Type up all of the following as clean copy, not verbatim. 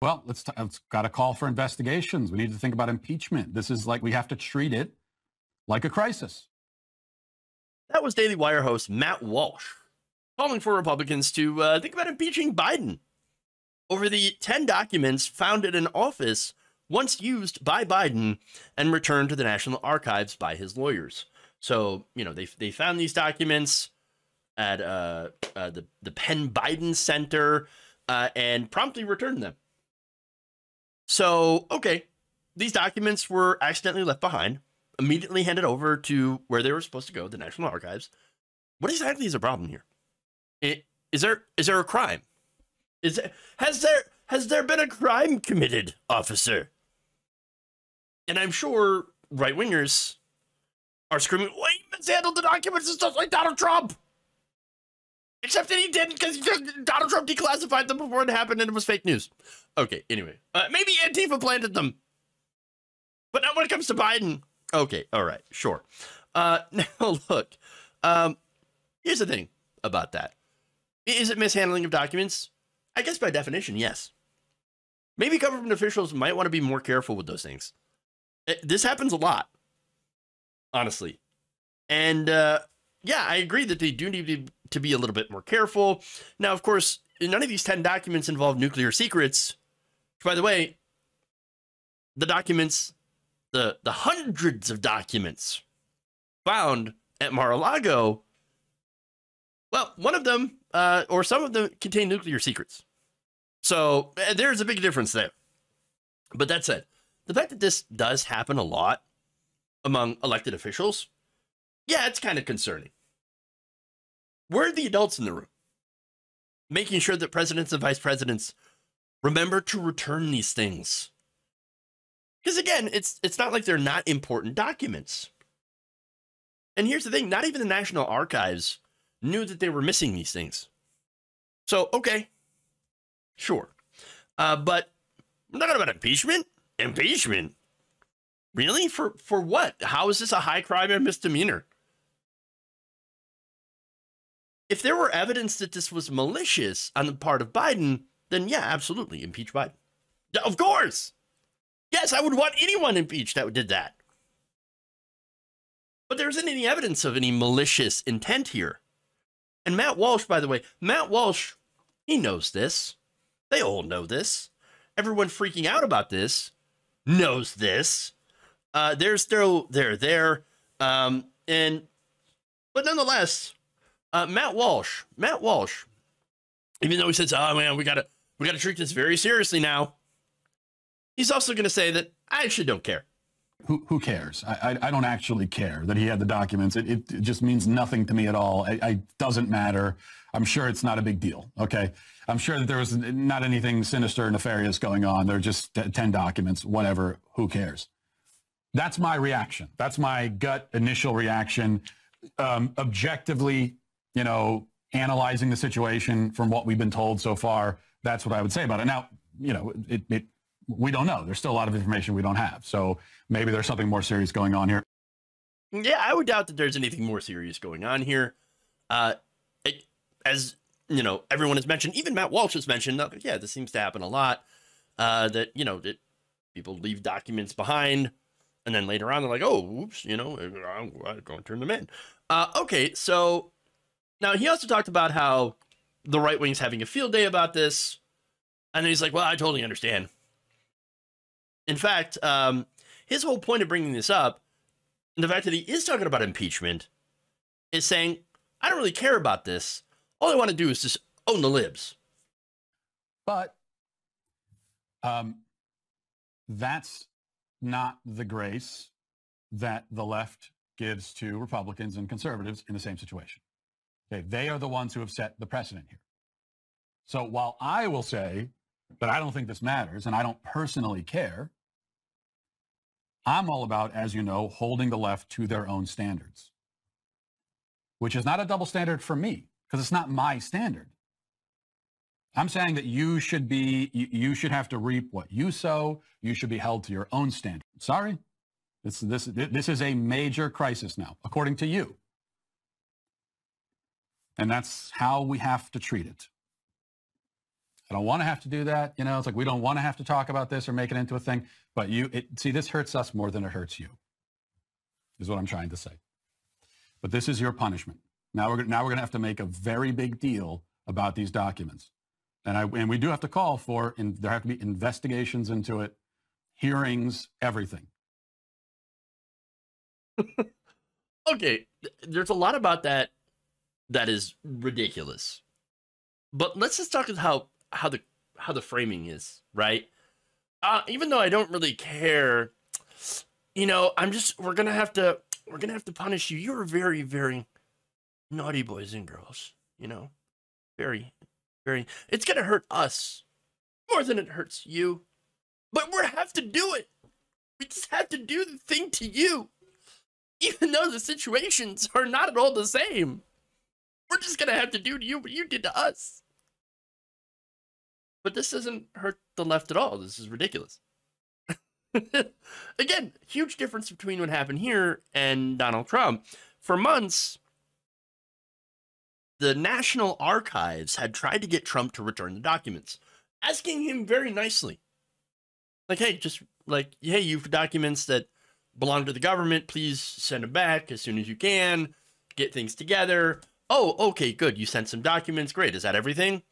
Well, it's got a call for investigations. We need to think about impeachment. This is like, we have to treat it like a crisis. That was Daily Wire host Matt Walsh calling for Republicans to think about impeaching Biden over the 10 documents found in an office once used by Biden and returned to the National Archives by his lawyers. So, you know, they found these documents at the Penn Biden Center and promptly returned them. So, okay, these documents were accidentally left behind, immediately handed over to where they were supposed to go, the National Archives. What exactly is the problem here? Is there a crime? Has there been a crime committed, officer? And I'm sure right-wingers are screaming, well, he mishandled the documents just like Donald Trump. Except that he didn't, because Donald Trump declassified them before it happened and it was fake news. Okay, anyway. Maybe Antifa planted them. But not when it comes to Biden. Okay, all right, sure. Now, look, here's the thing about that. Is it mishandling of documents? I guess by definition, yes. Maybe government officials might want to be more careful with those things. This happens a lot, honestly. And yeah, I agree that they do need to be a little bit more careful. Now, of course, none of these 10 documents involve nuclear secrets. By the way, the documents, the hundreds of documents found at Mar-a-Lago, well, one of them, or some of them, contain nuclear secrets. So there's a big difference there. But that said, the fact that this does happen a lot among elected officials, yeah, it's kind of concerning. Where are the adults in the room? Making sure that presidents and vice presidents remember to return these things. Because again, it's not like they're not important documents. And here's the thing, not even the National Archives knew that they were missing these things. So, okay, sure. But we're not talking about impeachment? Impeachment? Really? For what? How is this a high crime and misdemeanor? If there were evidence that this was malicious on the part of Biden, then yeah, absolutely, impeach Biden. Of course. Yes, I would want anyone impeached that did that. But there isn't any evidence of any malicious intent here. And Matt Walsh, by the way, Matt Walsh, he knows this. They all know this. Everyone freaking out about this knows this. They're there. But nonetheless, Matt Walsh, even though he says, oh man, we gotta treat this very seriously now, he's also going to say that I actually don't care. Who cares? I don't actually care that he had the documents. It just means nothing to me at all. It doesn't matter. I'm sure it's not a big deal. Okay. I'm sure that there was not anything sinister or nefarious going on. They're just 10 documents, whatever. Who cares? That's my reaction. That's my gut initial reaction. Objectively, you know, analyzing the situation from what we've been told so far, that's what I would say about it. Now, you know, we don't know. There's still a lot of information we don't have. So maybe there's something more serious going on here. Yeah, I would doubt that there's anything more serious going on here. As you know, everyone has mentioned, even Matt Walsh has mentioned, yeah, this seems to happen a lot, that, you know, that people leave documents behind and then later on they're like, oh, oops, you know, I'm going to turn them in. Okay, so now he also talked about how the right wing's having a field day about this. And then he's like, well, I totally understand. In fact, his whole point of bringing this up, and the fact that he is talking about impeachment, is saying, I don't really care about this. All I want to do is just own the libs. But that's not the grace that the left gives to Republicans and conservatives in the same situation. Okay, they are the ones who have set the precedent here. So while I will say that I don't think this matters and I don't personally care, I'm all about, as you know, holding the left to their own standards, which is not a double standard for me because it's not my standard. I'm saying that you should have to reap what you sow. You should be held to your own standard. Sorry, this is a major crisis now, according to you. And that's how we have to treat it. I don't want to have to do that. You know, it's like, we don't want to have to talk about this or make it into a thing. But see, this hurts us more than it hurts you, is what I'm trying to say. But this is your punishment. Now we're going to have to make a very big deal about these documents. And we do have to call for, there have to be investigations into it, hearings, everything. Okay, there's a lot about that is ridiculous. But let's just talk about how the framing is, right? Even though I don't really care, you know, we're gonna have to punish you. You're very, very naughty boys and girls, you know, very, very. It's gonna hurt us more than it hurts you, but we have to do it. We just have to do the thing to you, even though the situations are not at all the same. We're just gonna have to do to you what you did to us. But this doesn't hurt the left at all. This is ridiculous. Again, huge difference between what happened here and Donald Trump. For months, the National Archives had tried to get Trump to return the documents, asking him very nicely. Like, hey, you have documents that belong to the government. Please send them back as soon as you can. Get things together. Oh, okay, good. You sent some documents. Great. Is that everything?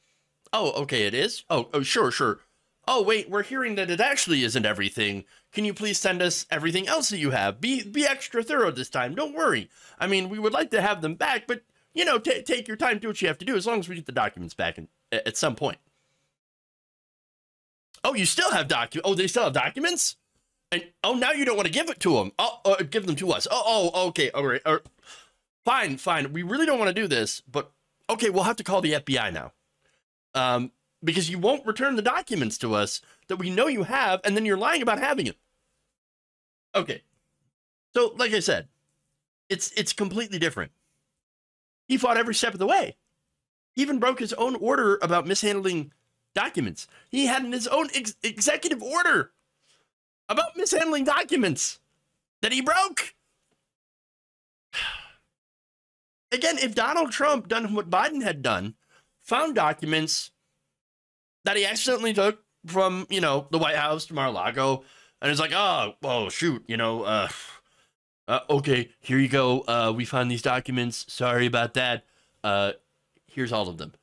Oh, okay, it is. Oh, sure. Oh, wait, we're hearing that it actually isn't everything. Can you please send us everything else that you have? Be extra thorough this time. Don't worry. I mean, we would like to have them back, but, you know, take your time, do what you have to do, as long as we get the documents back at some point. Oh, you still have documents? Oh, they still have documents? And, oh, now you don't want to give it to them. Oh, give them to us. Oh, okay, all right. Fine. We really don't want to do this, but, okay, we'll have to call the FBI now. Because you won't return the documents to us that we know you have, and then you're lying about having it. Okay. So, like I said, it's completely different. He fought every step of the way. He even broke his own order about mishandling documents. He had his own executive order about mishandling documents that he broke. Again, if Donald Trump done what Biden had done, found documents that he accidentally took from, you know, the White House to Mar-a-Lago, and it's like, oh, shoot, you know, okay, here you go. We found these documents. Sorry about that. Here's all of them.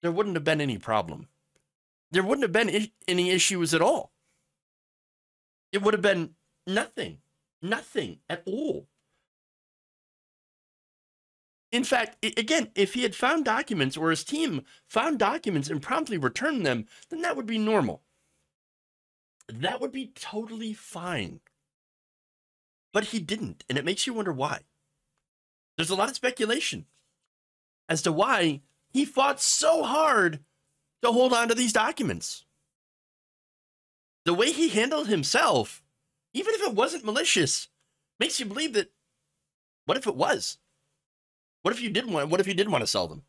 There wouldn't have been any problem. There wouldn't have been any issues at all. It would have been nothing at all. In fact, again, if he had found documents, or his team found documents and promptly returned them, then that would be normal. That would be totally fine. But he didn't, and it makes you wonder why. There's a lot of speculation as to why he fought so hard to hold on to these documents. The way he handled himself, even if it wasn't malicious, makes you believe that, what if it was? What if you did want to sell them?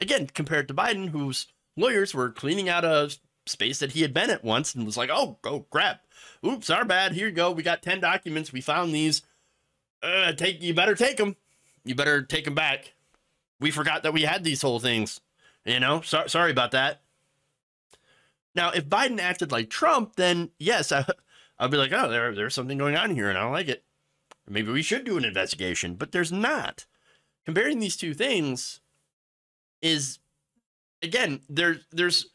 Again, compared to Biden, whose lawyers were cleaning out a space that he had been at once and was like, oh crap. Oops, our bad. Here you go. We got 10 documents. We found these. You better take them. You better take them back. We forgot that we had these whole things. You know, sorry about that. Now, if Biden acted like Trump, then yes, I'll be like, oh, there's something going on here and I don't like it. Maybe we should do an investigation, but there's not. Comparing these two things is, again, there's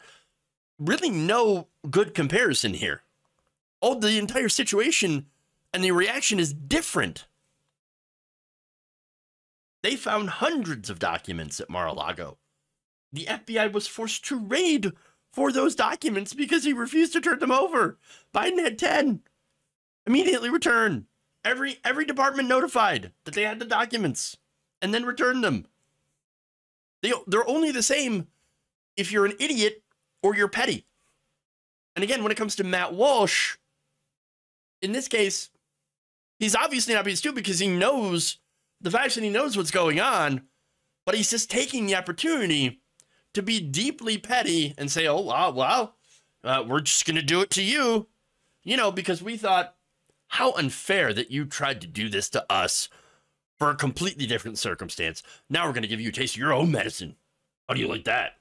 really no good comparison here. Oh, the entire situation and the reaction is different. They found hundreds of documents at Mar-a-Lago. The FBI was forced to raid for those documents because he refused to turn them over. Biden had 10. Immediately return. Every department notified that they had the documents and then returned them. They're only the same if you're an idiot or you're petty. And again, when it comes to Matt Walsh, in this case, he's obviously not being stupid because he knows the facts and he knows what's going on, but he's just taking the opportunity to be deeply petty and say, oh, wow, we're just going to do it to you, you know, because we thought, how unfair that you tried to do this to us for a completely different circumstance. Now we're going to give you a taste of your own medicine. How do you like that?